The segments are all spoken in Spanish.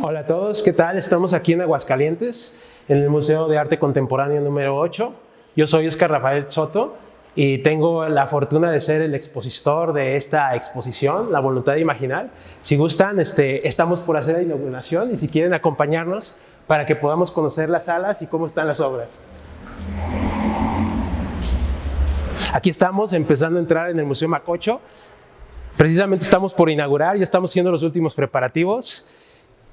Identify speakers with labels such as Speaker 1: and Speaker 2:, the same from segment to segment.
Speaker 1: Hola a todos, ¿qué tal? Estamos aquí en Aguascalientes, en el Museo de Arte Contemporáneo número 8. Yo soy Oscar Rafael Soto y tengo la fortuna de ser el expositor de esta exposición, La Voluntad de Imaginar. Si gustan, estamos por hacer la inauguración y si quieren acompañarnos para que podamos conocer las salas y cómo están las obras. Aquí estamos empezando a entrar en el Museo Macocho. Precisamente estamos por inaugurar, ya estamos haciendo los últimos preparativos.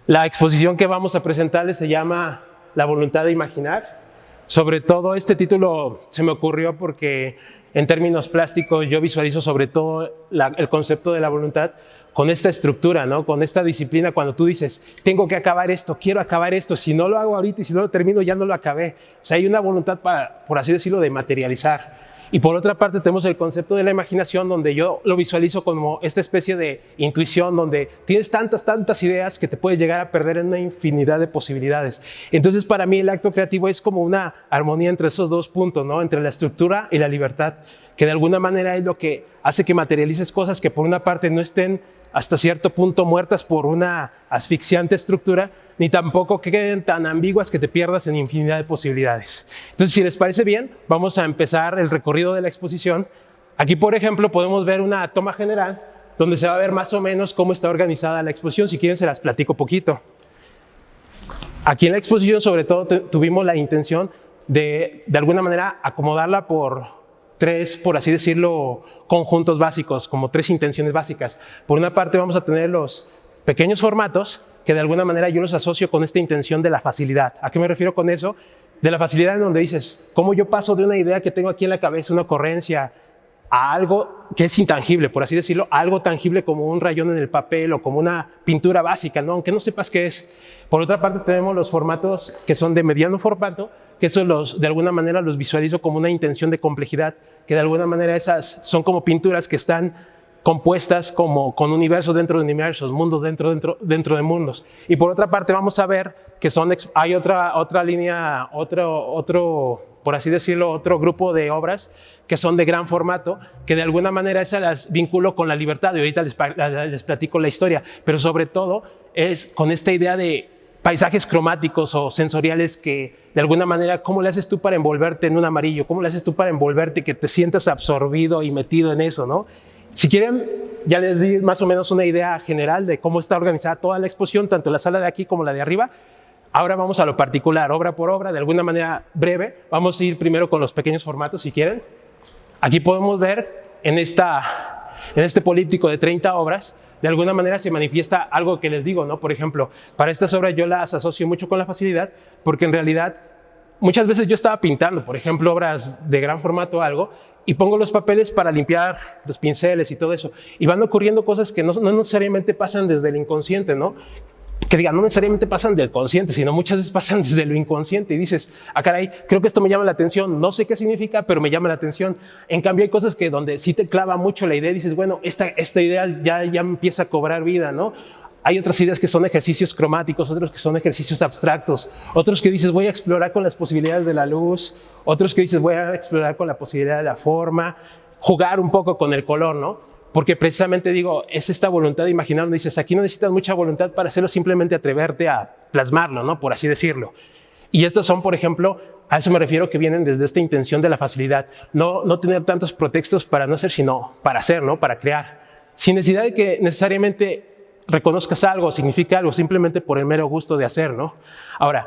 Speaker 1: La exposición que vamos a presentarles se llama La Voluntad de Imaginar. Sobre todo este título se me ocurrió porque en términos plásticos yo visualizo sobre todo el concepto de la voluntad con esta estructura, ¿no? Con esta disciplina cuando tú dices, tengo que acabar esto, quiero acabar esto, si no lo hago ahorita y si no lo termino ya no lo acabé. O sea, hay una voluntad para, por así decirlo, de materializar. Y por otra parte tenemos el concepto de la imaginación, donde yo lo visualizo como esta especie de intuición, donde tienes tantas ideas que te puedes llegar a perder en una infinidad de posibilidades. Entonces para mí el acto creativo es como una armonía entre esos dos puntos, ¿no? Entre la estructura y la libertad, que de alguna manera es lo que hace que materialices cosas que por una parte no estén hasta cierto punto muertas por una asfixiante estructura, ni tampoco que queden tan ambiguas que te pierdas en infinidad de posibilidades. Entonces, si les parece bien, vamos a empezar el recorrido de la exposición. Aquí, por ejemplo, podemos ver una toma general donde se va a ver más o menos cómo está organizada la exposición. Si quieren, se las platico poquito. Aquí en la exposición, sobre todo, tuvimos la intención de alguna manera, acomodarla por tres, por así decirlo, conjuntos básicos, como tres intenciones básicas. Por una parte vamos a tener los pequeños formatos, que de alguna manera yo los asocio con esta intención de la facilidad. ¿A qué me refiero con eso? De la facilidad en donde dices, ¿cómo yo paso de una idea que tengo aquí en la cabeza, una ocurrencia, a algo que es intangible, por así decirlo, a algo tangible como un rayón en el papel o como una pintura básica, ¿no? Aunque no sepas qué es? Por otra parte tenemos los formatos que son de mediano formato, que eso de alguna manera los visualizo como una intención de complejidad, que de alguna manera esas son como pinturas que están compuestas como con universos dentro de universos, mundos dentro de mundos. Y por otra parte vamos a ver que hay otra línea, por así decirlo, otro grupo de obras que son de gran formato, que de alguna manera esas las vinculo con la libertad, y ahorita les platico la historia, pero sobre todo es con esta idea de paisajes cromáticos o sensoriales que de alguna manera, ¿cómo le haces tú para envolverte en un amarillo? ¿Cómo le haces tú para envolverte y que te sientas absorbido y metido en eso, ¿no? Si quieren, ya les di más o menos una idea general de cómo está organizada toda la exposición, tanto la sala de aquí como la de arriba. Ahora vamos a lo particular, obra por obra, de alguna manera breve. Vamos a ir primero con los pequeños formatos, si quieren. Aquí podemos ver en este políptico de 30 obras, de alguna manera se manifiesta algo que les digo, ¿no? Por ejemplo, para estas obras yo las asocio mucho con la facilidad, porque en realidad muchas veces yo estaba pintando, por ejemplo, obras de gran formato o algo, y pongo los papeles para limpiar los pinceles y todo eso, y van ocurriendo cosas que no necesariamente pasan desde el inconsciente, ¿no? Que digan, no necesariamente pasan del consciente, sino muchas veces pasan desde lo inconsciente y dices, ah caray, creo que esto me llama la atención, no sé qué significa, pero me llama la atención. En cambio hay cosas que donde sí te clava mucho la idea y dices, bueno, esta idea ya empieza a cobrar vida, ¿no? Hay otras ideas que son ejercicios cromáticos, otros que son ejercicios abstractos, otros que dices voy a explorar con las posibilidades de la luz, otros que dices voy a explorar con la posibilidad de la forma, jugar un poco con el color, ¿no? Porque precisamente digo, es esta voluntad de imaginar, donde dices, aquí no necesitas mucha voluntad para hacerlo, simplemente atreverte a plasmarlo, ¿no? Por así decirlo. Y estos son, por ejemplo, a eso me refiero que vienen desde esta intención de la facilidad. No tener tantos pretextos para no hacer, sino para hacer, ¿no? Para crear. Sin necesidad de que necesariamente reconozcas algo, significa algo, simplemente por el mero gusto de hacer, ¿no? Ahora,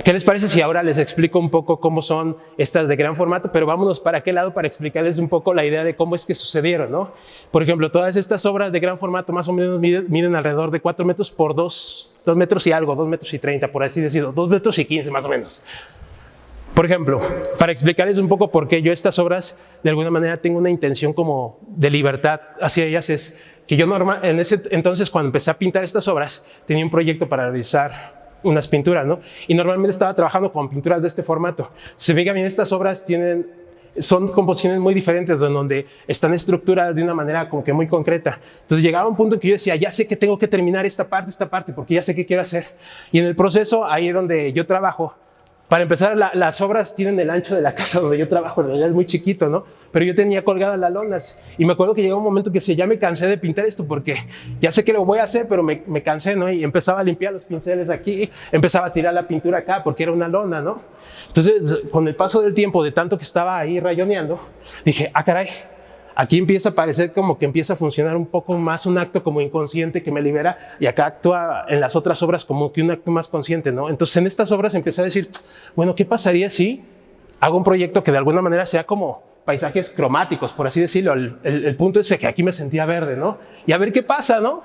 Speaker 1: ¿qué les parece si ahora les explico un poco cómo son estas de gran formato? Pero vámonos para qué lado para explicarles un poco la idea de cómo es que sucedieron, ¿no? Por ejemplo, todas estas obras de gran formato más o menos miden alrededor de 4 metros por 2 metros y algo, 2 metros y 30, por así decirlo, 2 metros y 15 más o menos. Por ejemplo, para explicarles un poco por qué yo estas obras de alguna manera tengo una intención como de libertad hacia ellas, es que yo en ese entonces cuando empecé a pintar estas obras tenía un proyecto para realizar unas pinturas, ¿no? Y normalmente estaba trabajando con pinturas de este formato. Se ve que bien estas obras son composiciones muy diferentes, en donde están estructuradas de una manera como que muy concreta. Entonces llegaba un punto en que yo decía, ya sé que tengo que terminar esta parte, porque ya sé qué quiero hacer. Y en el proceso, ahí es donde yo trabajo, Para empezar, las obras tienen el ancho de la casa donde yo trabajo, en realidad es muy chiquito, ¿no? Pero yo tenía colgadas las lonas y me acuerdo que llegó un momento que decía, ya me cansé de pintar esto porque ya sé que lo voy a hacer, pero me cansé, ¿no? Y empezaba a limpiar los pinceles aquí, empezaba a tirar la pintura acá porque era una lona, ¿no? Entonces, con el paso del tiempo, de tanto que estaba ahí rayoneando, dije, ah, caray, aquí empieza a parecer como que empieza a funcionar un poco más un acto como inconsciente que me libera, y acá actúa en las otras obras como que un acto más consciente, ¿no? Entonces en estas obras empecé a decir, bueno, ¿qué pasaría si hago un proyecto que de alguna manera sea como paisajes cromáticos, por así decirlo? El punto es que aquí me sentía verde, ¿no? Y a ver qué pasa, ¿no?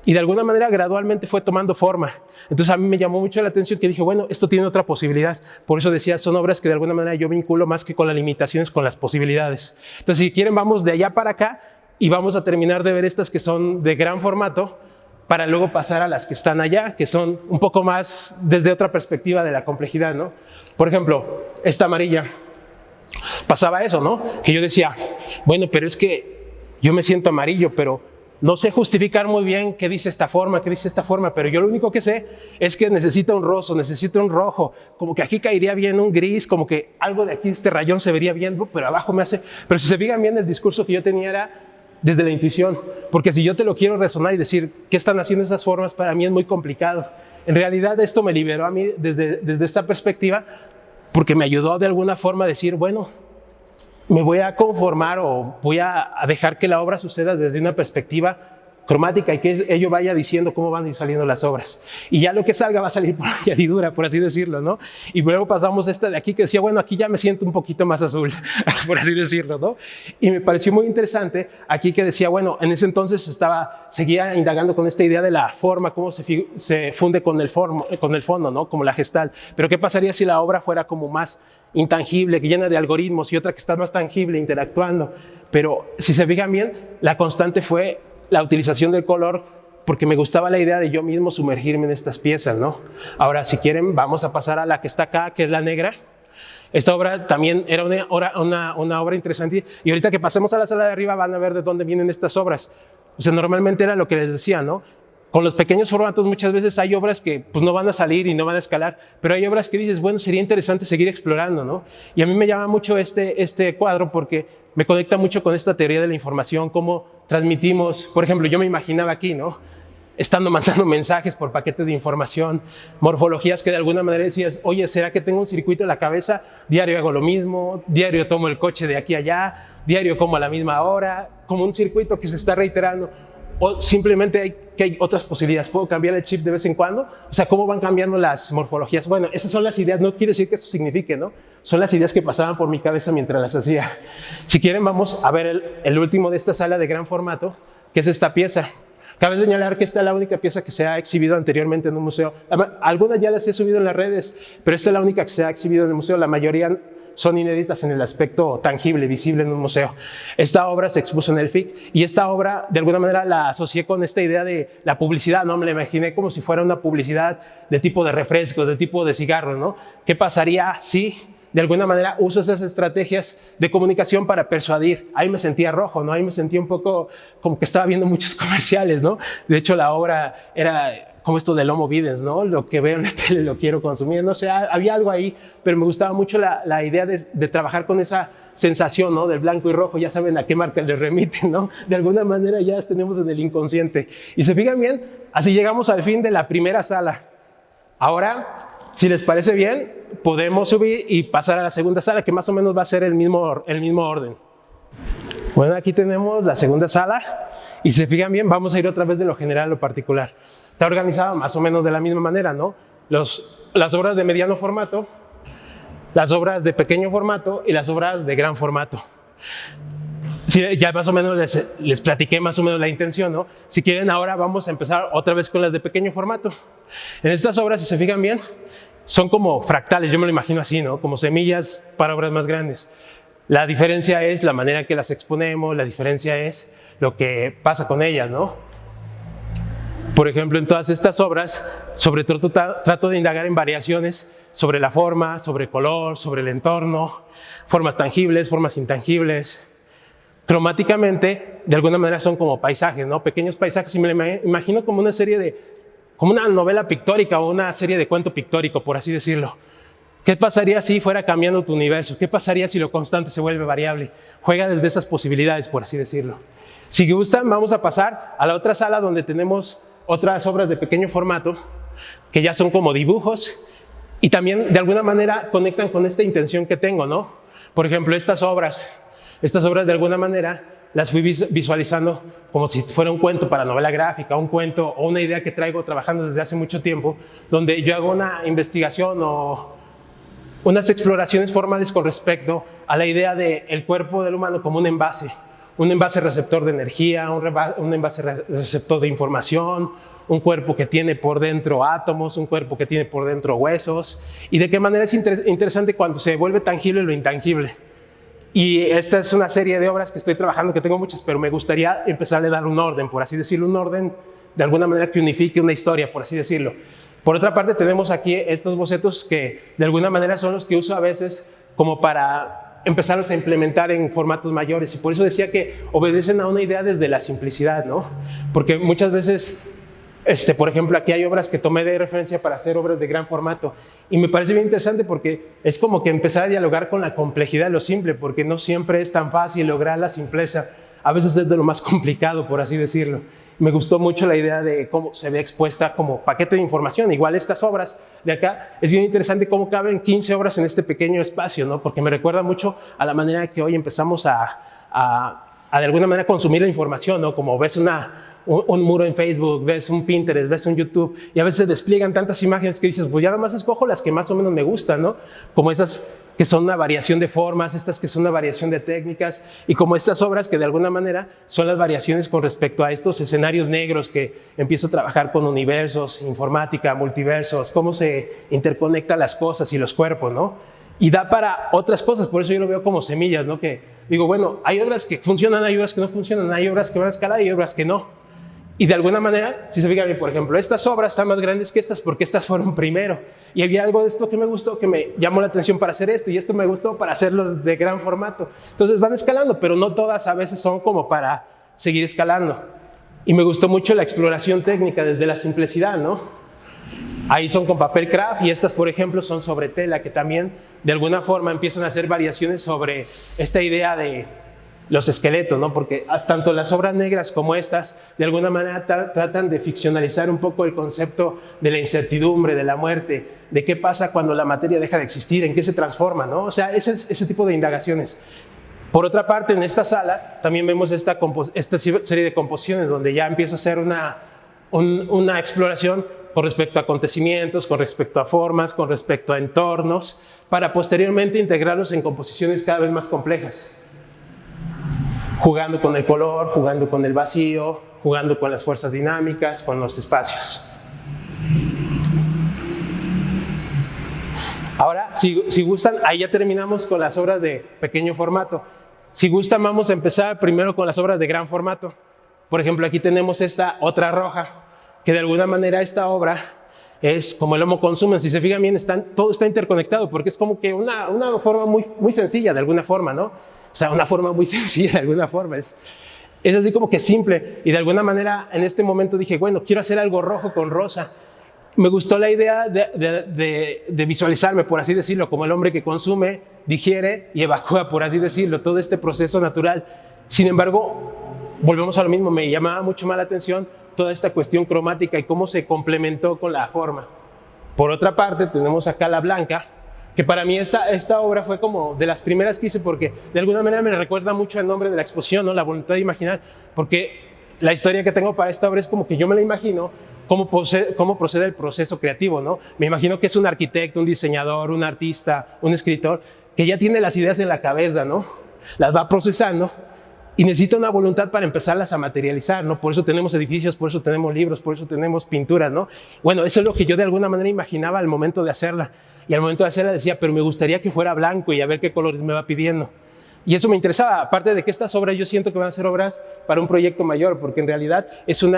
Speaker 1: Y de alguna manera gradualmente fue tomando forma. Entonces a mí me llamó mucho la atención que dije, bueno, esto tiene otra posibilidad. Por eso decía, son obras que de alguna manera yo vinculo más que con las limitaciones, con las posibilidades. Entonces si quieren vamos de allá para acá y vamos a terminar de ver estas que son de gran formato para luego pasar a las que están allá, que son un poco más desde otra perspectiva de la complejidad, ¿no? Por ejemplo, esta amarilla. Pasaba eso, ¿no? Que yo decía, bueno, pero es que yo me siento amarillo, pero no sé justificar muy bien qué dice esta forma, pero yo lo único que sé es que necesita un roso, necesita un rojo, como que aquí caería bien un gris, como que algo de aquí, este rayón se vería bien, pero abajo me hace... Pero si se fijan bien, el discurso que yo tenía era desde la intuición, porque si yo te lo quiero resonar y decir qué están haciendo esas formas, para mí es muy complicado. En realidad esto me liberó a mí desde esta perspectiva, porque me ayudó de alguna forma a decir, bueno, me voy a conformar o voy a dejar que la obra suceda desde una perspectiva cromática y que ello vaya diciendo cómo van a ir saliendo las obras. Y ya lo que salga va a salir por añadidura, por así decirlo, ¿no? Y luego pasamos esta de aquí que decía, bueno, aquí ya me siento un poquito más azul, por así decirlo, ¿no? Y me pareció muy interesante aquí que decía, bueno, en ese entonces seguía indagando con esta idea de la forma, cómo se funde con el fondo, ¿no? Como la gestal. Pero ¿qué pasaría si la obra fuera como más intangible, que llena de algoritmos, y otra que está más tangible, interactuando? Pero si se fijan bien, la constante fue la utilización del color, porque me gustaba la idea de yo mismo sumergirme en estas piezas, ¿no? Ahora, si quieren, vamos a pasar a la que está acá, que es la negra. Esta obra también era una obra interesante, y ahorita que pasemos a la sala de arriba van a ver de dónde vienen estas obras. O sea, normalmente era lo que les decía, ¿no? Con los pequeños formatos muchas veces hay obras que pues, no van a salir y no van a escalar, pero hay obras que dices, bueno, sería interesante seguir explorando, ¿no? Y a mí me llama mucho este cuadro porque me conecta mucho con esta teoría de la información, cómo transmitimos. Por ejemplo, yo me imaginaba aquí, ¿no? Estando mandando mensajes por paquetes de información, morfologías que de alguna manera decías, oye, ¿será que tengo un circuito en la cabeza? Diario hago lo mismo, diario tomo el coche de aquí a allá, diario como a la misma hora, como un circuito que se está reiterando. O simplemente hay otras posibilidades. ¿Puedo cambiar el chip de vez en cuando? O sea, ¿cómo van cambiando las morfologías? Bueno, esas son las ideas. No quiere decir que eso signifique, ¿no? Son las ideas que pasaban por mi cabeza mientras las hacía. Si quieren, vamos a ver el último de esta sala de gran formato, que es esta pieza. Cabe señalar que esta es la única pieza que se ha exhibido anteriormente en un museo. Algunas ya las he subido en las redes, pero esta es la única que se ha exhibido en el museo. La mayoría son inéditas en el aspecto tangible, visible en un museo. Esta obra se expuso en el FIC y esta obra de alguna manera la asocié con esta idea de la publicidad, ¿no? Me la imaginé como si fuera una publicidad de tipo de refrescos, de tipo de cigarros, ¿no? ¿Qué pasaría si de alguna manera uso esas estrategias de comunicación para persuadir? Ahí me sentía rojo, ¿no? Ahí me sentía un poco como que estaba viendo muchos comerciales, ¿no? De hecho, la obra era como esto del Homo Videns, ¿no? Lo que veo en la tele lo quiero consumir, no sé, había algo ahí, pero me gustaba mucho la idea de trabajar con esa sensación, ¿no? Del blanco y rojo, ya saben a qué marca les remiten, ¿no? De alguna manera ya las tenemos en el inconsciente. Y se fijan bien, así llegamos al fin de la primera sala. Ahora, si les parece bien, podemos subir y pasar a la segunda sala, que más o menos va a ser el mismo orden. Bueno, aquí tenemos la segunda sala, y si se fijan bien, vamos a ir otra vez de lo general a lo particular. Está organizado más o menos de la misma manera, ¿no? Las obras de mediano formato, las obras de pequeño formato y las obras de gran formato. Sí, ya más o menos les platiqué más o menos la intención, ¿no? Si quieren, ahora vamos a empezar otra vez con las de pequeño formato. En estas obras, si se fijan bien, son como fractales, yo me lo imagino así, ¿no? Como semillas para obras más grandes. La diferencia es la manera en que las exponemos, la diferencia es lo que pasa con ellas, ¿no? Por ejemplo, en todas estas obras, sobre todo trato de indagar en variaciones sobre la forma, sobre el color, sobre el entorno, formas tangibles, formas intangibles. Cromáticamente, de alguna manera son como paisajes, ¿no? Pequeños paisajes, y me lo imagino como una serie como una novela pictórica o una serie de cuento pictórico, por así decirlo. ¿Qué pasaría si fuera cambiando tu universo? ¿Qué pasaría si lo constante se vuelve variable? Juega desde esas posibilidades, por así decirlo. Si gustan, vamos a pasar a la otra sala donde tenemos otras obras de pequeño formato, que ya son como dibujos y también de alguna manera conectan con esta intención que tengo, ¿no? Por ejemplo, estas obras de alguna manera las fui visualizando como si fuera un cuento para novela gráfica, un cuento o una idea que traigo trabajando desde hace mucho tiempo, donde yo hago una investigación o unas exploraciones formales con respecto a la idea del cuerpo del humano como un envase receptor de energía, un envase receptor de información, un cuerpo que tiene por dentro átomos, un cuerpo que tiene por dentro huesos, y de qué manera es interesante cuando se vuelve tangible lo intangible. Y esta es una serie de obras que estoy trabajando, que tengo muchas, pero me gustaría empezar a dar un orden, por así decirlo, un orden de alguna manera que unifique una historia, por así decirlo. Por otra parte, tenemos aquí estos bocetos que de alguna manera son los que uso a veces como para empezarlos a implementar en formatos mayores, y por eso decía que obedecen a una idea desde la simplicidad, ¿no? Porque muchas veces, por ejemplo, aquí hay obras que tomé de referencia para hacer obras de gran formato, y me parece bien interesante porque es como que empezar a dialogar con la complejidad de lo simple, porque no siempre es tan fácil lograr la simpleza, a veces es de lo más complicado, por así decirlo. Me gustó mucho la idea de cómo se ve expuesta como paquete de información. Igual estas obras de acá, es bien interesante cómo caben 15 obras en este pequeño espacio, ¿no? Porque me recuerda mucho a la manera que hoy empezamos a de alguna manera consumir la información, ¿no? Como ves un muro en Facebook, ves un Pinterest, ves un YouTube, y a veces despliegan tantas imágenes que dices, pues ya nada más escojo las que más o menos me gustan, ¿no? Como esas que son una variación de formas, estas que son una variación de técnicas, y como estas obras que de alguna manera son las variaciones con respecto a estos escenarios negros que empiezo a trabajar con universos, informática, multiversos, cómo se interconectan las cosas y los cuerpos, ¿no? Y da para otras cosas, por eso yo lo veo como semillas, ¿no? Que digo, bueno, hay obras que funcionan, hay obras que no funcionan, hay obras que van a escalar y hay obras que no. Y de alguna manera, si se fijan bien, por ejemplo, estas obras están más grandes que estas porque estas fueron primero. Y había algo de esto que me gustó, que me llamó la atención para hacer esto, y esto me gustó para hacerlos de gran formato. Entonces van escalando, pero no todas a veces son como para seguir escalando. Y me gustó mucho la exploración técnica desde la simplicidad, ¿no? Ahí son con papel craft, y estas, por ejemplo, son sobre tela, que también de alguna forma empiezan a hacer variaciones sobre esta idea de los esqueletos, ¿no? Porque tanto las obras negras como estas, de alguna manera tratan de ficcionalizar un poco el concepto de la incertidumbre, de la muerte, de qué pasa cuando la materia deja de existir, en qué se transforma, ¿no? O sea, ese tipo de indagaciones. Por otra parte, en esta sala también vemos esta serie de composiciones donde ya empiezo a hacer una exploración con respecto a acontecimientos, con respecto a formas, con respecto a entornos, para posteriormente integrarlos en composiciones cada vez más complejas. Jugando con el color, jugando con el vacío, jugando con las fuerzas dinámicas, con los espacios. Ahora, si gustan, ahí ya terminamos con las obras de pequeño formato. Si gustan, vamos a empezar primero con las obras de gran formato. Por ejemplo, aquí tenemos esta otra roja, que de alguna manera esta obra es como el Homo Consumen. Si se fijan bien, todo está interconectado, porque es como que una forma muy sencilla de alguna forma, ¿no? O sea, una forma muy sencilla de alguna forma. Es así como que simple. Y de alguna manera en este momento dije, bueno, quiero hacer algo rojo con rosa. Me gustó la idea de visualizarme, por así decirlo, como el hombre que consume, digiere y evacúa, por así decirlo, todo este proceso natural. Sin embargo, volvemos a lo mismo, me llamaba mucho más la atención toda esta cuestión cromática y cómo se complementó con la forma. Por otra parte, tenemos acá la blanca, que para mí esta obra fue como de las primeras que hice, porque de alguna manera me recuerda mucho el nombre de la exposición, ¿no? La voluntad de imaginar, porque la historia que tengo para esta obra es como que yo me la imagino cómo procede el proceso creativo, ¿no? Me imagino que es un arquitecto, un diseñador, un artista, un escritor, que ya tiene las ideas en la cabeza, ¿no? Las va procesando y necesita una voluntad para empezarlas a materializar, ¿no? Por eso tenemos edificios, por eso tenemos libros, por eso tenemos pinturas, ¿no? Bueno, eso es lo que yo de alguna manera imaginaba al momento de hacerla. Y al momento de hacerla decía, pero me gustaría que fuera blanco y a ver qué colores me va pidiendo. Y eso me interesaba, aparte de que estas obras yo siento que van a ser obras para un proyecto mayor, porque en realidad es un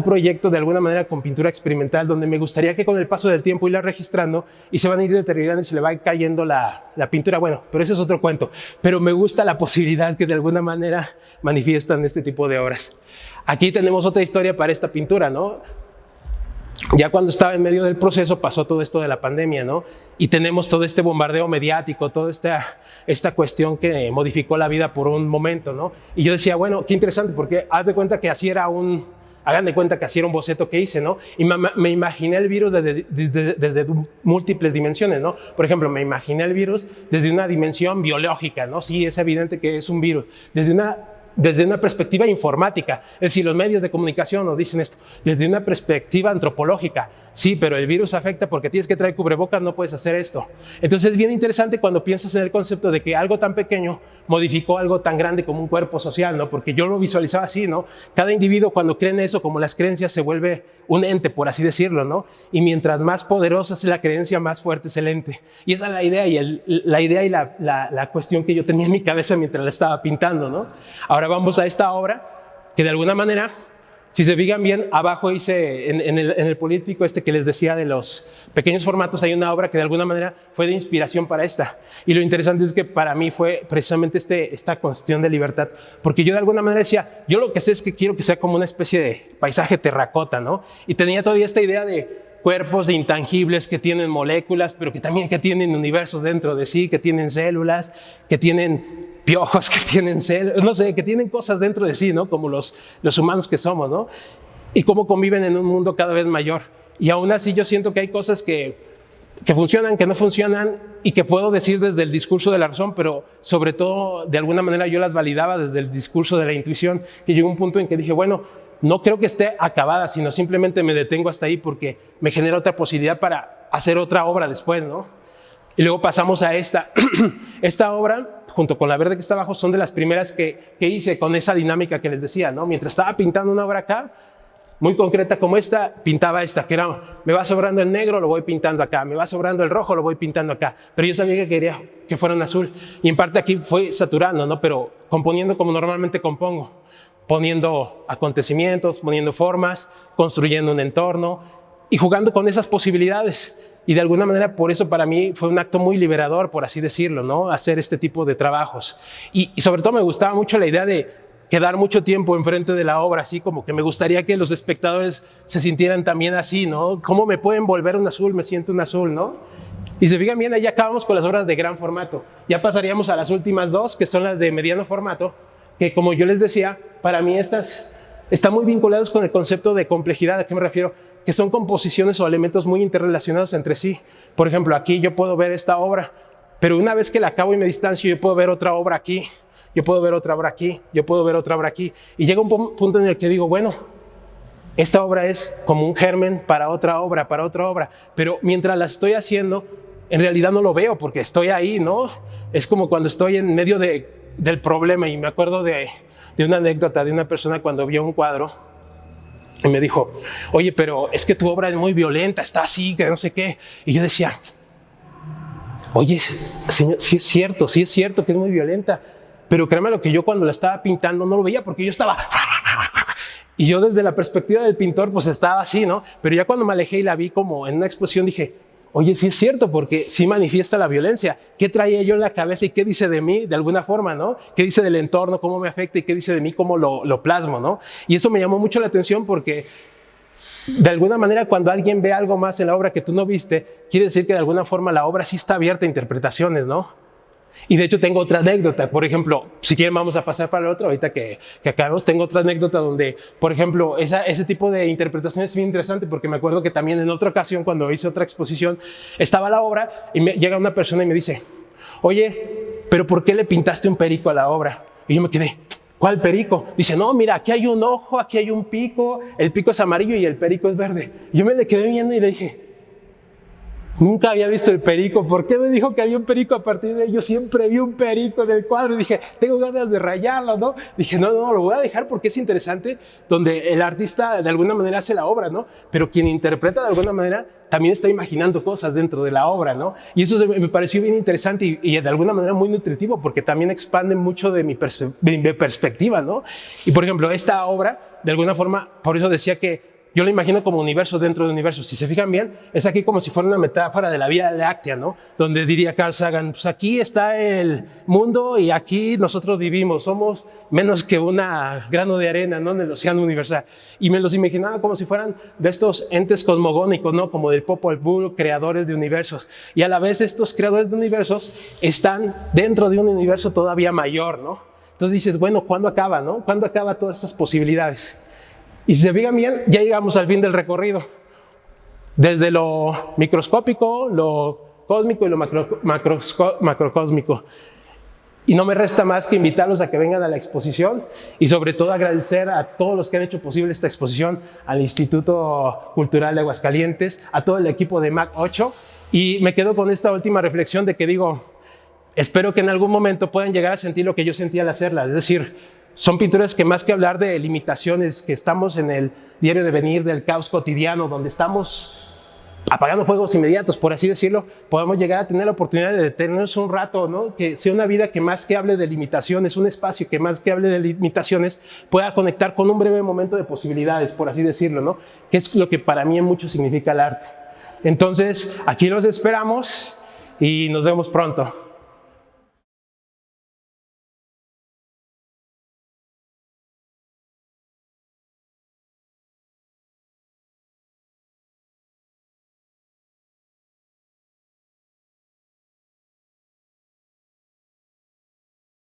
Speaker 1: proyecto de alguna manera con pintura experimental, donde me gustaría que con el paso del tiempo irla registrando y se van a ir deteriorando y se le va cayendo la pintura. Bueno, pero eso es otro cuento. Pero me gusta la posibilidad que de alguna manera manifiestan este tipo de obras. Aquí tenemos otra historia para esta pintura, ¿no? ya cuando estaba en medio del proceso pasó todo esto de la pandemia, ¿no? Y tenemos todo este bombardeo mediático, toda esta cuestión que modificó la vida por un momento, ¿no? Y yo decía, bueno, qué interesante, porque hagan de cuenta que así era un boceto que hice, ¿no? Y me imaginé el virus desde múltiples dimensiones, ¿no? Por ejemplo, me imaginé el virus desde una dimensión biológica, ¿no? Sí, es evidente que es un virus. Desde una perspectiva informática, es decir, los medios de comunicación nos dicen esto, desde una perspectiva antropológica, sí, pero el virus afecta porque tienes que traer cubrebocas, no puedes hacer esto. Entonces es bien interesante cuando piensas en el concepto de que algo tan pequeño modificó algo tan grande como un cuerpo social, ¿no? Porque yo lo visualizaba así, ¿no? Cada individuo cuando cree en eso, como las creencias, se vuelve un ente, por así decirlo, ¿no? Y mientras más poderosa es la creencia, más fuerte es el ente. Y esa es la idea y la cuestión que yo tenía en mi cabeza mientras la estaba pintando, ¿no? Ahora vamos a esta obra que de alguna manera, si se fijan bien, abajo hice en el político este que les decía de los pequeños formatos, hay una obra que de alguna manera fue de inspiración para esta. Y lo interesante es que para mí fue precisamente esta cuestión de libertad, porque yo de alguna manera decía, yo lo que sé es que quiero que sea como una especie de paisaje terracota, ¿no? Y tenía todavía esta idea de cuerpos de intangibles que tienen moléculas, pero que también que tienen universos dentro de sí, que tienen células, que tienen piojos, que tienen no sé, que tienen cosas dentro de sí, ¿no? Como los humanos que somos, ¿no? Y cómo conviven en un mundo cada vez mayor. Y aún así yo siento que hay cosas que funcionan, que no funcionan y que puedo decir desde el discurso de la razón, pero sobre todo de alguna manera yo las validaba desde el discurso de la intuición, que llegó un punto en que dije, bueno, no creo que esté acabada, sino simplemente me detengo hasta ahí porque me genera otra posibilidad para hacer otra obra después, ¿no? Y luego pasamos a esta. Esta obra, junto con la verde que está abajo, son de las primeras que hice con esa dinámica que les decía, ¿no? Mientras estaba pintando una obra acá, muy concreta como esta, pintaba esta, que era, me va sobrando el negro, lo voy pintando acá, me va sobrando el rojo, lo voy pintando acá. Pero yo sabía que quería que fuera un azul. Y en parte aquí fue saturando, ¿no? Pero componiendo como normalmente compongo, poniendo acontecimientos, poniendo formas, construyendo un entorno y jugando con esas posibilidades. Y de alguna manera por eso para mí fue un acto muy liberador, por así decirlo, ¿no? Hacer este tipo de trabajos. Y sobre todo me gustaba mucho la idea de quedar mucho tiempo enfrente de la obra, así como que me gustaría que los espectadores se sintieran también así, ¿no? ¿Cómo me pueden volver un azul? Me siento un azul, ¿no? Y se fijan bien, ahí acabamos con las obras de gran formato. Ya pasaríamos a las últimas dos, que son las de mediano formato, que como yo les decía, para mí estas están muy vinculadas con el concepto de complejidad. ¿A qué me refiero? Que son composiciones o elementos muy interrelacionados entre sí. Por ejemplo, aquí yo puedo ver esta obra, pero una vez que la acabo y me distancio, yo puedo ver otra obra aquí, yo puedo ver otra obra aquí, yo puedo ver otra obra aquí. Y llega un punto en el que digo, bueno, esta obra es como un germen para otra obra, pero mientras la estoy haciendo, en realidad no lo veo porque estoy ahí, ¿no? Es como cuando estoy en medio del problema. Y me acuerdo de una anécdota de una persona cuando vio un cuadro y me dijo, oye, pero es que tu obra es muy violenta, está así, que no sé qué. Y yo decía, oye, señor, sí es cierto que es muy violenta, pero créeme lo que yo cuando la estaba pintando no lo veía porque yo estaba... Y yo desde la perspectiva del pintor pues estaba así, ¿no? Pero ya cuando me alejé y la vi como en una exposición dije, oye, sí es cierto, porque sí manifiesta la violencia. ¿Qué traía yo en la cabeza y qué dice de mí de alguna forma, ¿no? ¿Qué dice del entorno, cómo me afecta y qué dice de mí, cómo lo plasmo, ¿no? Y eso me llamó mucho la atención porque de alguna manera cuando alguien ve algo más en la obra que tú no viste, quiere decir que de alguna forma la obra sí está abierta a interpretaciones, ¿no? Y de hecho tengo otra anécdota, por ejemplo, si quieren vamos a pasar para la otra, ahorita que acabemos, tengo otra anécdota donde, por ejemplo, ese tipo de interpretación es bien interesante porque me acuerdo que también en otra ocasión cuando hice otra exposición, estaba la obra y llega una persona y me dice, oye, pero ¿por qué le pintaste un perico a la obra? Y yo me quedé, ¿cuál perico? Dice, no, mira, aquí hay un ojo, aquí hay un pico, el pico es amarillo y el perico es verde. Y yo me le quedé viendo y le dije, nunca había visto el perico. ¿Por qué me dijo que había un perico a partir de ahí? Yo siempre vi un perico en el cuadro y dije, tengo ganas de rayarlo, ¿no? Dije, no, lo voy a dejar porque es interesante, donde el artista de alguna manera hace la obra, ¿no? Pero quien interpreta de alguna manera también está imaginando cosas dentro de la obra, ¿no? Y eso me pareció bien interesante y de alguna manera muy nutritivo porque también expande mucho de mi perspectiva, ¿no? Y por ejemplo, esta obra, de alguna forma, por eso decía que yo lo imagino como universo dentro de universo. Si se fijan bien, es aquí como si fuera una metáfora de la Vía Láctea, ¿no? Donde diría Carl Sagan, pues aquí está el mundo y aquí nosotros vivimos, somos menos que un grano de arena, ¿no? En el océano universal. Y me los imaginaba como si fueran de estos entes cosmogónicos, ¿no? Como del Popol Vuh, creadores de universos. Y a la vez estos creadores de universos están dentro de un universo todavía mayor, ¿no? Entonces dices, bueno, ¿cuándo acaba, no? ¿Cuándo acaba todas estas posibilidades? Y si se fijan bien, ya llegamos al fin del recorrido. Desde lo microscópico, lo cósmico y lo macrocósmico. Y no me resta más que invitarlos a que vengan a la exposición y sobre todo agradecer a todos los que han hecho posible esta exposición, al Instituto Cultural de Aguascalientes, a todo el equipo de Mac 8. Y me quedo con esta última reflexión de que digo, espero que en algún momento puedan llegar a sentir lo que yo sentí al hacerla, es decir, son pinturas que más que hablar de limitaciones, que estamos en el diario de venir del caos cotidiano, donde estamos apagando fuegos inmediatos, por así decirlo, podemos llegar a tener la oportunidad de detenernos un rato, ¿no? Que sea una vida que más que hable de limitaciones, un espacio que más que hable de limitaciones, pueda conectar con un breve momento de posibilidades, por así decirlo, ¿no? Que es lo que para mí en mucho significa el arte. Entonces, aquí los esperamos y nos vemos pronto.